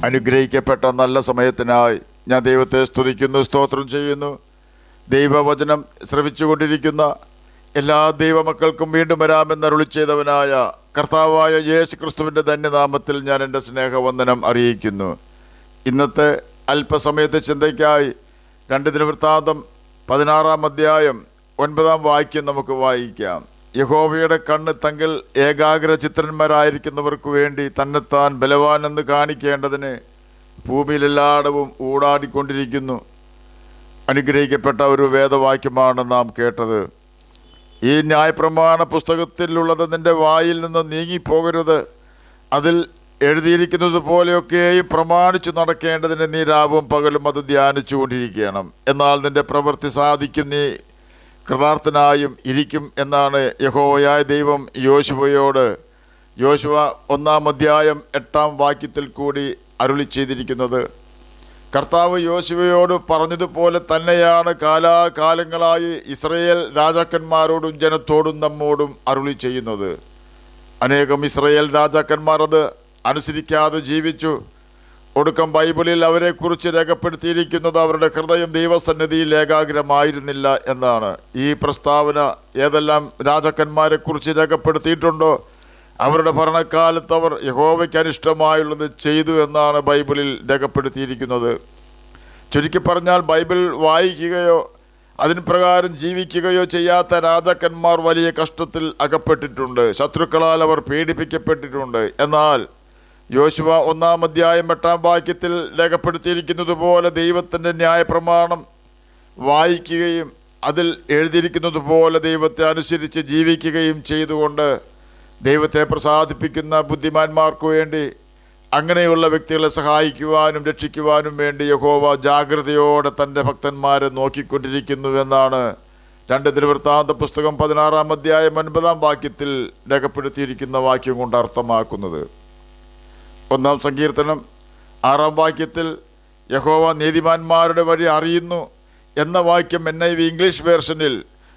അനുഗ്രഹിക്കപ്പെട്ട നല്ല സമയത്തിനായി ഞാൻ ദൈവത്തെ സ്തുതിക്കുന്നു, സ്തോത്രം ചെയ്യുന്നു. ദൈവവചനം ശ്രവിച്ചുകൊണ്ടിരിക്കുന്ന എല്ലാ ദൈവമക്കൾക്കും വീണ്ടും വരാമെന്ന് അരുളി ചെയ്തവനായ കർത്താവായ യേശു ക്രിസ്തുവിൻ്റെ ധന്യനാമത്തിൽ ഞാൻ എൻ്റെ സ്നേഹവന്ദനം അറിയിക്കുന്നു. ഇന്നത്തെ അല്പസമയത്തെ ചിന്തയ്ക്കായി 2 ദിനവൃത്താന്തം 16-ാം അധ്യായം 9-ാം വാക്യം നമുക്ക് വായിക്കാം. യഹോവയുടെ കണ്ണ് തങ്ങൾ ഏകാഗ്രചിത്രന്മാരായിരിക്കുന്നവർക്ക് വേണ്ടി തന്നെത്താൻ ബലവാനെന്ന് കാണിക്കേണ്ടതിന് ഭൂമിയിലെല്ലായിടവും ഊടാടിക്കൊണ്ടിരിക്കുന്നു. അനുഗ്രഹിക്കപ്പെട്ട ഒരു വേദവാക്യമാണ് നാം കേട്ടത്. ഈ ന്യായപ്രമാണ പുസ്തകത്തിലുള്ളത് നിൻ്റെ വായിൽ നിന്ന് നീങ്ങിപ്പോകരുത്, അതിൽ എഴുതിയിരിക്കുന്നത് പോലെയൊക്കെയും പ്രമാണിച്ചു നടക്കേണ്ടതിന് നീ രാവും പകലും അത് ധ്യാനിച്ചു കൊണ്ടിരിക്കണം. എന്നാൽ നിൻ്റെ പ്രവൃത്തി സാധിക്കും, നീ കൃതാർത്ഥനായും ഇരിക്കും എന്നാണ് യഹോവയായ ദൈവം യോശുവയോട് യോശുവ 1-ാം അധ്യായം 8-ാം വാക്യത്തിൽ കൂടി അരുളി ചെയ്തിരിക്കുന്നത്. കർത്താവ് യോശുവയോട് പറഞ്ഞതുപോലെ തന്നെയാണ് കാലാകാലങ്ങളായി ഇസ്രയേൽ രാജാക്കന്മാരോടും ജനത്തോടും നമ്മോടും അരുളി ചെയ്യുന്നത്. അനേകം ഇസ്രയേൽ രാജാക്കന്മാർ അത് അനുസരിക്കാതെ ജീവിച്ചു. ഒടുക്കം ബൈബിളിൽ അവരെക്കുറിച്ച് രേഖപ്പെടുത്തിയിരിക്കുന്നത് അവരുടെ ഹൃദയം ദൈവസന്നിധിയിൽ ഏകാഗ്രമായിരുന്നില്ല എന്നാണ്. ഈ പ്രസ്താവന ഏതെല്ലാം രാജാക്കന്മാരെക്കുറിച്ച് രേഖപ്പെടുത്തിയിട്ടുണ്ടോ അവരുടെ ഭരണകാലത്ത് അവർ യഹോവയ്ക്ക് അനിഷ്ടമായുള്ളത് ചെയ്തു എന്നാണ് ബൈബിളിൽ രേഖപ്പെടുത്തിയിരിക്കുന്നത്. ചുരുക്കി പറഞ്ഞാൽ ബൈബിൾ വായിക്കുകയോ അതിന് പ്രകാരം ജീവിക്കുകയോ ചെയ്യാത്ത രാജാക്കന്മാർ വലിയ കഷ്ടത്തിൽ അകപ്പെട്ടിട്ടുണ്ട്. ശത്രുക്കളാൽ അവർ പീഡിപ്പിക്കപ്പെട്ടിട്ടുണ്ട്. എന്നാൽ യോശുവ 1-ാം അധ്യായം 8-ാം വാക്യത്തിൽ രേഖപ്പെടുത്തിയിരിക്കുന്നത് പോലെ ദൈവത്തിൻ്റെ ന്യായപ്രമാണം വായിക്കുകയും അതിൽ എഴുതിയിരിക്കുന്നത് പോലെ ദൈവത്തെ അനുസരിച്ച് ജീവിക്കുകയും ചെയ്തുകൊണ്ട് ദൈവത്തെ പ്രസാദിപ്പിക്കുന്ന ബുദ്ധിമാന്മാർക്ക് വേണ്ടി, അങ്ങനെയുള്ള വ്യക്തികളെ സഹായിക്കുവാനും രക്ഷിക്കുവാനും വേണ്ടി യഹോവ ജാഗ്രതയോടെ തൻ്റെ ഭക്തന്മാരെ നോക്കിക്കൊണ്ടിരിക്കുന്നുവെന്നാണ് 2 ദിനവൃത്താന്ത പുസ്തകം 16-ാം അധ്യായം 9-ാം വാക്യത്തിൽ രേഖപ്പെടുത്തിയിരിക്കുന്ന വാക്യം കൊണ്ട് അർത്ഥമാക്കുന്നത്. 1-ാം സങ്കീർത്തനം 6-ാം വാക്യത്തിൽ യഹോവ നീതിമാന്മാരുടെ വഴി അറിയുന്നു എന്ന വാക്യം NIV ഇംഗ്ലീഷ് വേർഷനിൽ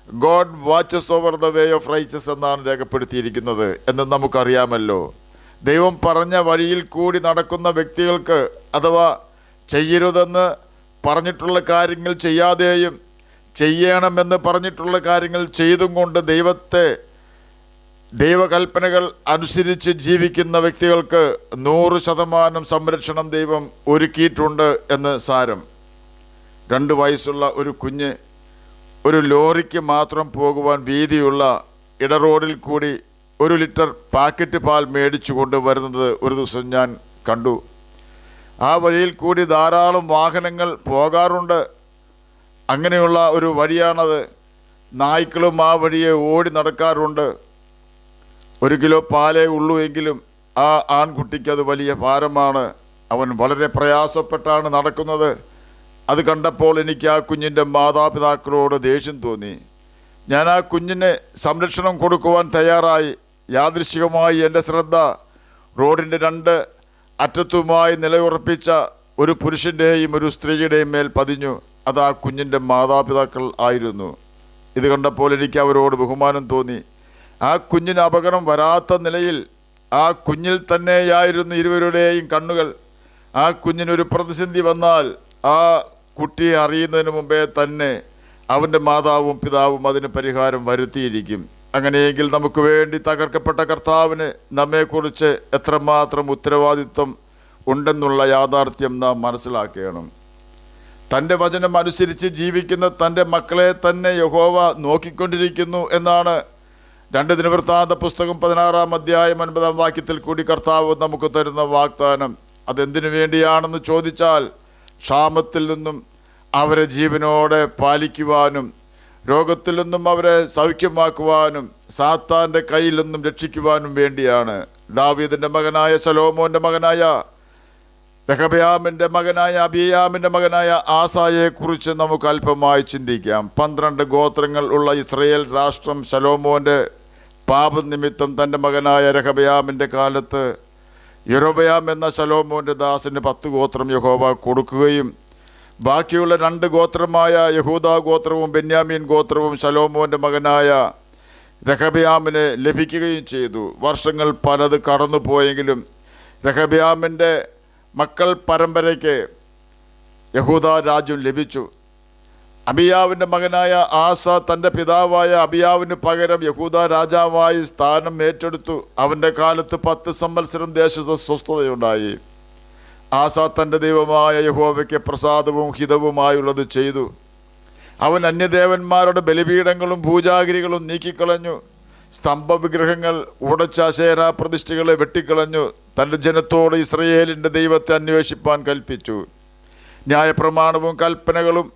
God watches over the way of riches എന്നാണ് രേഖപ്പെടുത്തിയിരിക്കുന്നത് എന്ന് നമുക്കറിയാമല്ലോ. ദൈവം പറഞ്ഞ വഴിയിൽ കൂടി നടക്കുന്ന വ്യക്തികൾക്ക്, അഥവാ ചെയ്യരുതെന്ന് പറഞ്ഞിട്ടുള്ള കാര്യങ്ങൾ ചെയ്യാതെയും ചെയ്യണമെന്ന് പറഞ്ഞിട്ടുള്ള കാര്യങ്ങൾ ചെയ്തും കൊണ്ട് ദൈവകൽപ്പനകൾ അനുസരിച്ച് ജീവിക്കുന്ന വ്യക്തികൾക്ക് 100% സംരക്ഷണം ദൈവം ഒരുക്കിയിട്ടുണ്ട് എന്ന് സാരം. 2 വയസ്സുള്ള ഒരു കുഞ്ഞ് ഒരു ലോറിക്ക് മാത്രം പോകുവാൻ വീതിയുള്ള ഇടറോഡിൽ കൂടി 1 ലിറ്റർ പാക്കറ്റ് പാൽ മേടിച്ചു കൊണ്ട് വരുന്നത് ഒരു ദിവസം ഞാൻ കണ്ടു. ആ വഴിയിൽ കൂടി ധാരാളം വാഹനങ്ങൾ പോകാറുണ്ട്. അങ്ങനെയുള്ള ഒരു വഴിയാണത്. നായ്ക്കളും ആ വഴിയെ ഓടി നടക്കാറുണ്ട്. 1 കിലോ പാലേ ഉള്ളൂ എങ്കിലും ആ ആൺകുട്ടിക്ക് അത് വലിയ ഭാരമാണ്. അവൻ വളരെ പ്രയാസപ്പെട്ടാണ് നടക്കുന്നത്. അത് കണ്ടപ്പോൾ എനിക്ക് ആ കുഞ്ഞിൻ്റെ മാതാപിതാക്കളോട് ദേഷ്യം തോന്നി. ഞാൻ ആ കുഞ്ഞിന് സംരക്ഷണം കൊടുക്കുവാൻ തയ്യാറായി. യാദൃശ്ചികമായി എൻ്റെ ശ്രദ്ധ റോഡിൻ്റെ 2 അറ്റത്തുമായി നിലയുറപ്പിച്ച ഒരു പുരുഷൻ്റെയും ഒരു സ്ത്രീയുടെയും മേൽ പതിഞ്ഞു. അത് ആ കുഞ്ഞിൻ്റെ മാതാപിതാക്കൾ ആയിരുന്നു. ഇത് കണ്ടപ്പോൾ എനിക്ക് അവരോട് ബഹുമാനം തോന്നി. ആ കുഞ്ഞിന് അപകടം വരാത്ത നിലയിൽ ആ കുഞ്ഞിൽ തന്നെയായിരുന്നു ഇരുവരുടെയും കണ്ണുകൾ. ആ കുഞ്ഞിനൊരു പ്രതിസന്ധി വന്നാൽ ആ കുട്ടിയെ അറിയുന്നതിന് മുമ്പേ തന്നെ അവൻ്റെ മാതാവും പിതാവും അതിന് പരിഹാരം വരുത്തിയിരിക്കും. അങ്ങനെയെങ്കിൽ നമുക്ക് വേണ്ടി തകർക്കപ്പെട്ട കർത്താവിന് നമ്മെക്കുറിച്ച് എത്രമാത്രം ഉത്തരവാദിത്വം ഉണ്ടെന്നുള്ള യാഥാർത്ഥ്യം നാം മനസ്സിലാക്കണം. തൻ്റെ വചനം അനുസരിച്ച് ജീവിക്കുന്ന തൻ്റെ മക്കളെ തന്നെ യഹോവ നോക്കിക്കൊണ്ടിരിക്കുന്നു എന്നാണ് 2 ദിനവൃത്താന്ത പുസ്തകം 16-ാം അധ്യായം 9-ാം വാക്യത്തിൽ കൂടി കർത്താവ് നമുക്ക് തരുന്ന വാഗ്ദാനം. അതെന്തിനു വേണ്ടിയാണെന്ന് ചോദിച്ചാൽ, ക്ഷാമത്തിൽ നിന്നും അവരെ ജീവനോടെ പാലിക്കുവാനും രോഗത്തിൽ നിന്നും അവരെ സൗഖ്യമാക്കുവാനും സാത്താൻ്റെ കയ്യിൽ നിന്നും രക്ഷിക്കുവാനും വേണ്ടിയാണ്. ദാവീദിൻ്റെ മകനായ ശലോമോൻ്റെ മകനായ രഹബയാമിൻ്റെ മകനായ അബിയാമിൻ്റെ മകനായ ആസായെക്കുറിച്ച് നമുക്ക് അല്പമായി ചിന്തിക്കാം. 12 ഗോത്രങ്ങൾ ഉള്ള ഇസ്രയേൽ രാഷ്ട്രം ശലോമോൻ്റെ പാപനിമിത്തം തൻ്റെ മകനായ രഹബയാമിൻ്റെ കാലത്ത് യൊരോബയാം എന്ന ശലോമോൻ്റെ ദാസിന് 10 ഗോത്രം യഹോവ കൊടുക്കുകയും ബാക്കിയുള്ള 2 ഗോത്രമായ യഹൂദാ ഗോത്രവും ബെന്യാമീൻ ഗോത്രവും ശലോമോൻ്റെ മകനായ രഹബയാമിന് ലഭിക്കുകയും ചെയ്തു. വർഷങ്ങൾ പലത് കടന്നു പോയെങ്കിലും രഹബയാമിൻ്റെ മക്കൾ പരമ്പരയ്ക്ക് യഹൂദ രാജ്യം ലഭിച്ചു. അബിയാവിൻ്റെ മകനായ ആസ തൻ്റെ പിതാവായ അബിയാവിന് പകരം യഹൂദ രാജാവായി സ്ഥാനം ഏറ്റെടുത്തു. അവൻ്റെ കാലത്ത് 10 സംവത്സരം ദേശത്ത് സ്വസ്ഥതയുണ്ടായി. ആസ തൻ്റെ ദൈവമായ യഹോവയ്ക്ക് പ്രസാദവും ഹിതവുമായുള്ളത് ചെയ്തു. അവൻ അന്യദേവന്മാരുടെ ബലിപീഠങ്ങളും പൂജാഗിരികളും നീക്കിക്കളഞ്ഞു. സ്തംഭവിഗ്രഹങ്ങൾ ഉടച്ച അശേരാ പ്രതിഷ്ഠകളെ വെട്ടിക്കളഞ്ഞു. തൻ്റെ ജനത്തോട് ഇസ്രയേലിൻ്റെ ദൈവത്തെ അന്വേഷിപ്പാൻ കൽപ്പിച്ചു. ന്യായപ്രമാണവും കൽപ്പനകളും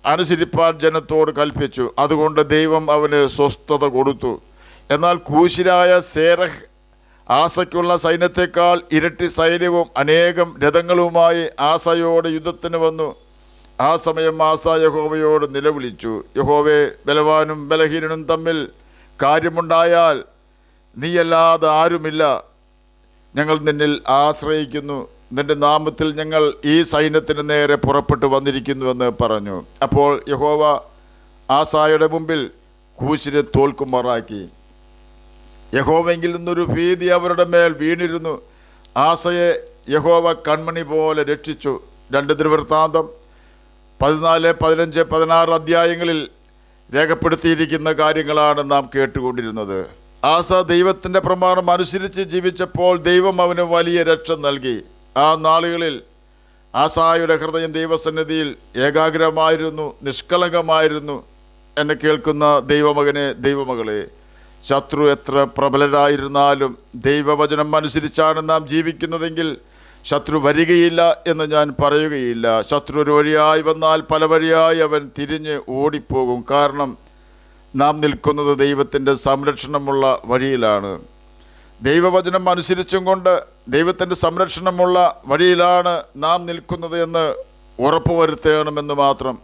അനുസരിപ്പാൻ ജനത്തോട് കൽപ്പിച്ചു. അതുകൊണ്ട് ദൈവം അവന് സ്വസ്ഥത കൊടുത്തു. എന്നാൽ കൂശിരായ സേരഹ് ആസയ്ക്കുള്ള സൈന്യത്തെക്കാൾ ഇരട്ടി സൈന്യവും അനേകം രഥങ്ങളുമായി ആസയോട് യുദ്ധത്തിന് വന്നു. ആ സമയം ആസ യഹോവയോട് നിലവിളിച്ചു, യഹോവേ, ബലവാനും ബലഹീനനും തമ്മിൽ കാര്യമുണ്ടായാൽ നീയല്ലാതെ ആരുമില്ല. ഞങ്ങൾ നിന്നിൽ ആശ്രയിക്കുന്നു. നിന്റെ നാമത്തിൽ ഞങ്ങൾ ഈ സൈന്യത്തിന് നേരെ പുറപ്പെട്ടു വന്നിരിക്കുന്നുവെന്ന് പറഞ്ഞു. അപ്പോൾ യഹോവ ആസായുടെ മുമ്പിൽ കൂശിനെ തോൽക്കുമാറാക്കി. യഹോവെങ്കിൽ നിന്നൊരു ഭീതി അവരുടെ മേൽ വീണിരുന്നു. ആസയെ യഹോവ കൺമണി പോലെ രക്ഷിച്ചു. 2 ദിനവൃത്താന്തം 14, 15, 16 അധ്യായങ്ങളിൽ രേഖപ്പെടുത്തിയിരിക്കുന്ന കാര്യങ്ങളാണ് നാം കേട്ടുകൊണ്ടിരുന്നത്. ആസ ദൈവത്തിൻ്റെ പ്രമാണം അനുസരിച്ച് ജീവിച്ചപ്പോൾ ദൈവം അവന് വലിയ രക്ഷ നൽകി. ആ നാളുകളിൽ ആസായുടെ ഹൃദയം ദൈവസന്നിധിയിൽ ഏകാഗ്രമായിരുന്നു, നിഷ്കളങ്കമായിരുന്നു. എന്നെ കേൾക്കുന്ന ദൈവമകനെ, ദൈവമകളെ, ശത്രു എത്ര പ്രബലരായിരുന്നാലും ദൈവവചനം അനുസരിച്ചാണ് നാം ജീവിക്കുന്നതെങ്കിൽ ശത്രു വരികയില്ല എന്ന് ഞാൻ പറയുകയില്ല. ശത്രു ഒരു വഴിയായി വന്നാൽ പല വഴിയായി അവൻ തിരിഞ്ഞ് ഓടിപ്പോകും. കാരണം നാം നിൽക്കുന്നത് ദൈവത്തിൻ്റെ സംരക്ഷണമുള്ള വഴിയിലാണ്. ദൈവവചനം അനുസരിച്ചും കൊണ്ട് ദൈവത്തിൻ്റെ സംരക്ഷണമുള്ള വഴിയിലാണ് നാം നിൽക്കുന്നത് എന്ന് ഉറപ്പുവരുത്തണമെന്ന് മാത്രം.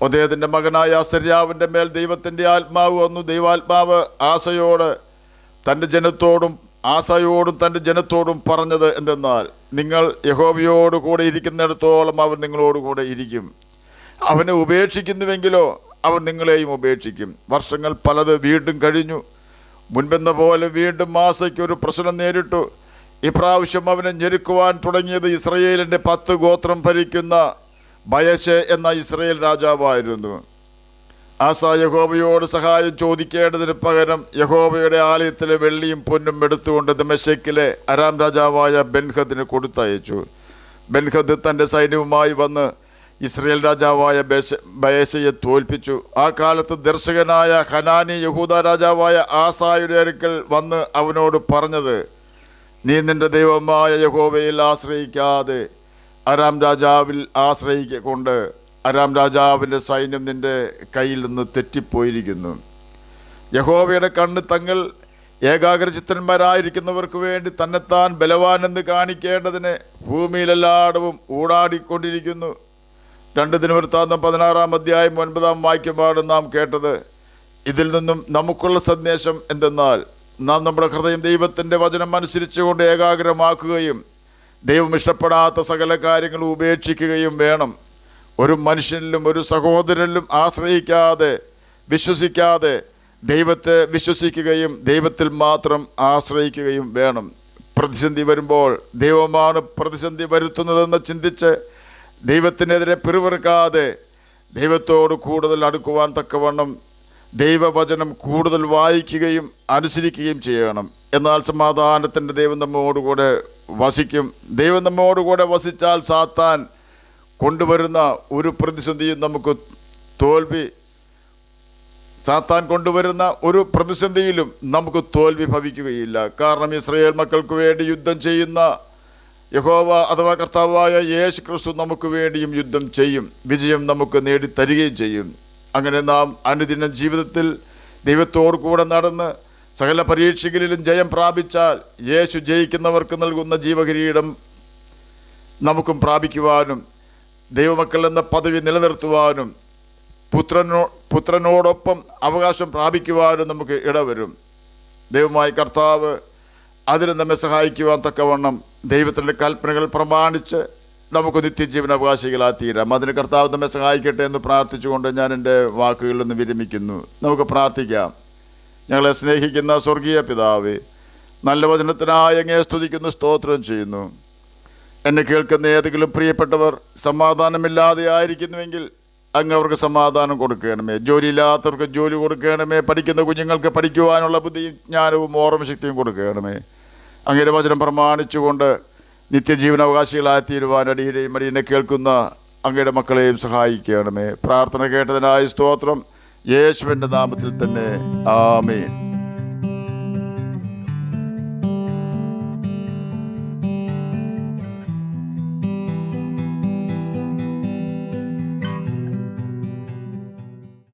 ഒദേദിൻ്റെ മകനായ അസര്യാവിൻ്റെ മേൽ ദൈവത്തിൻ്റെ ആത്മാവ് വന്നു. ദൈവാത്മാവ് ആസയോടും തൻ്റെ ജനത്തോടും പറഞ്ഞത് എന്തെന്നാൽ, നിങ്ങൾ യഹോവയോട് കൂടെ ഇരിക്കുന്നിടത്തോളം അവൻ നിങ്ങളോടുകൂടെ ഇരിക്കും. അവനെ ഉപേക്ഷിക്കുന്നുവെങ്കിലോ അവൻ നിങ്ങളെയും ഉപേക്ഷിക്കും. വർഷങ്ങൾ പലത് വീണ്ടും കഴിഞ്ഞു. മുൻപെന്ന പോലെ വീണ്ടും ആസയ്ക്കൊരു പ്രശ്നം നേരിട്ടു. ഇപ്രാവശ്യം അവനെ ഞെരുക്കുവാൻ തുടങ്ങിയത് ഇസ്രയേലിൻ്റെ 10 ഗോത്രം ഭരിക്കുന്ന ബയശെ എന്ന ഇസ്രയേൽ രാജാവായിരുന്നു. ആസ യഹോവയോട് സഹായം ചോദിക്കേണ്ടതിന് പകരം യഹോവയുടെ ആലയത്തിലെ വെള്ളിയും പൊന്നും എടുത്തുകൊണ്ട് ദമശ്കയിലെ അരാം രാജാവായ ബെൻഹദിന് കൊടുത്തയച്ചു. ബെൻഹദ് തൻ്റെ സൈന്യവുമായി വന്ന് ഇസ്രയേൽ രാജാവായ ബയശയെ തോൽപ്പിച്ചു. ആ കാലത്ത് ദർശകനായ ഹനാനി യഹൂദ രാജാവായ ആസായുടെ അടുക്കൽ വന്ന് അവനോട് പറഞ്ഞത്, നീ നിന്റെ ദൈവമായ യഹോവയിൽ ആശ്രയിക്കാതെ അരാം രാജാവിൽ ആശ്രയിക്കൊണ്ട് അരാം രാജാവിൻ്റെ സൈന്യം നിന്റെ കയ്യിൽ നിന്ന് തെറ്റിപ്പോയിരിക്കുന്നു. യഹോവയുടെ കണ്ണ് തങ്ങൾ ഏകാഗ്രചിത്തന്മാരായിരിക്കുന്നവർക്ക് വേണ്ടി തന്നെത്താൻ ബലവാനെന്ന് കാണിക്കേണ്ടതിന് ഭൂമിയിലെല്ലായിടവും ഊടാടിക്കൊണ്ടിരിക്കുന്നു. 2 ദിനവൃത്താന്തം 16 അധ്യായം 9 വാക്യമാണ് നാം കേട്ടത്. ഇതിൽ നിന്നും നമുക്കുള്ള സന്ദേശം എന്തെന്നാൽ, നാം നമ്മുടെ ഹൃദയം ദൈവത്തിൻ്റെ വചനം അനുസരിച്ചുകൊണ്ട് ഏകാഗ്രമാക്കുകയും ദൈവം ഇഷ്ടപ്പെടാത്ത സകല കാര്യങ്ങളും ഉപേക്ഷിക്കുകയും വേണം. ഒരു മനുഷ്യനിലും ഒരു സഹോദരനിലും ആശ്രയിക്കാതെ വിശ്വസിക്കാതെ ദൈവത്തെ വിശ്വസിക്കുകയും ദൈവത്തിൽ മാത്രം ആശ്രയിക്കുകയും വേണം. പ്രതിസന്ധി വരുമ്പോൾ ദൈവമാണ് പ്രതിസന്ധി വരുത്തുന്നതെന്ന് ചിന്തിച്ച് ദൈവത്തിനെതിരെ പിറുപിറുക്കാതെ ദൈവത്തോട് കൂടുതൽ അടുക്കുവാൻ തക്കവണ്ണം ദൈവവചനം കൂടുതൽ വായിക്കുകയും അനുസരിക്കുകയും ചെയ്യണം. എന്നാൽ സമാധാനത്തിൻ്റെ ദൈവം നമ്മോടുകൂടെ വസിക്കും. ദൈവം നമ്മോടുകൂടെ വസിച്ചാൽ സാത്താൻ കൊണ്ടുവരുന്ന ഒരു പ്രതിസന്ധിയും നമുക്ക് സാത്താൻ കൊണ്ടുവരുന്ന ഒരു പ്രതിസന്ധിയിലും നമുക്ക് തോൽവി ഭവിക്കുകയില്ല. കാരണം ഇസ്രായേൽ മക്കൾക്ക് വേണ്ടി യുദ്ധം ചെയ്യുന്ന യഹോവ അഥവാ കർത്താവായ യേശു ക്രിസ്തു നമുക്ക് വേണ്ടിയും യുദ്ധം ചെയ്യും. വിജയം നമുക്ക് നേടിത്തരികയും ചെയ്യും. അങ്ങനെ നാം അനുദിന ജീവിതത്തിൽ ദൈവത്തോടു കൂടെ നടന്ന് സകല പരീക്ഷകളിലും ജയം പ്രാപിച്ചാൽ യേശു ജയിക്കുന്നവർക്ക് നൽകുന്ന ജീവകിരീടം നമുക്കും പ്രാപിക്കുവാനും ദൈവമക്കൾ എന്ന പദവി നിലനിർത്തുവാനും പുത്രനോടൊപ്പം അവകാശം പ്രാപിക്കുവാനും നമുക്ക് ഇടവരും. ദൈവമായ കർത്താവ് അതിന് നമ്മെ സഹായിക്കുവാൻ തക്കവണ്ണം ദൈവത്തിൻ്റെ കൽപ്പനകൾ പ്രമാണിച്ച് നമുക്ക് നിത്യജീവൻ അവകാശികളായി തീരാം. അതിന് കർത്താവ് നമ്മെ സഹായിക്കട്ടെ എന്ന് പ്രാർത്ഥിച്ചുകൊണ്ട് ഞാൻ എൻ്റെ വാക്കുകളിൽ നിന്ന് വിരമിക്കുന്നു. നമുക്ക് പ്രാർത്ഥിക്കാം. ഞങ്ങളെ സ്നേഹിക്കുന്ന സ്വർഗീയ പിതാവേ, നല്ല വചനത്തിനായി അങ്ങയെ സ്തുതിക്കുന്നു, സ്തോത്രം ചെയ്യുന്നു. എന്നെ കേൾക്കുന്ന ഏതെങ്കിലും പ്രിയപ്പെട്ടവർ സമാധാനമില്ലാതെ ആയിരിക്കുന്നുവെങ്കിൽ അങ്ങ് അവർക്ക് സമാധാനം കൊടുക്കണമേ. ജോലിയില്ലാത്തവർക്ക് ജോലി കൊടുക്കണമേ. പഠിക്കുന്ന കുഞ്ഞുങ്ങൾക്ക് പഠിക്കുവാനുള്ള ബുദ്ധിയും ജ്ഞാനവും ഓർമ്മശക്തിയും കൊടുക്കണമേ. അങ്ങയുടെ വചനം പ്രമാണിച്ചുകൊണ്ട് നിത്യജീവനാവകാശികളായി തീരുവാൻ അടിയുടെയും അടിയനെ കേൾക്കുന്ന അങ്ങയുടെ മക്കളെയും സഹായിക്കണമേ. പ്രാർത്ഥന കേട്ടതിനായി സ്തോത്രം. യേശുവിൻ്റെ നാമത്തിൽ തന്നെ ആമേൻ.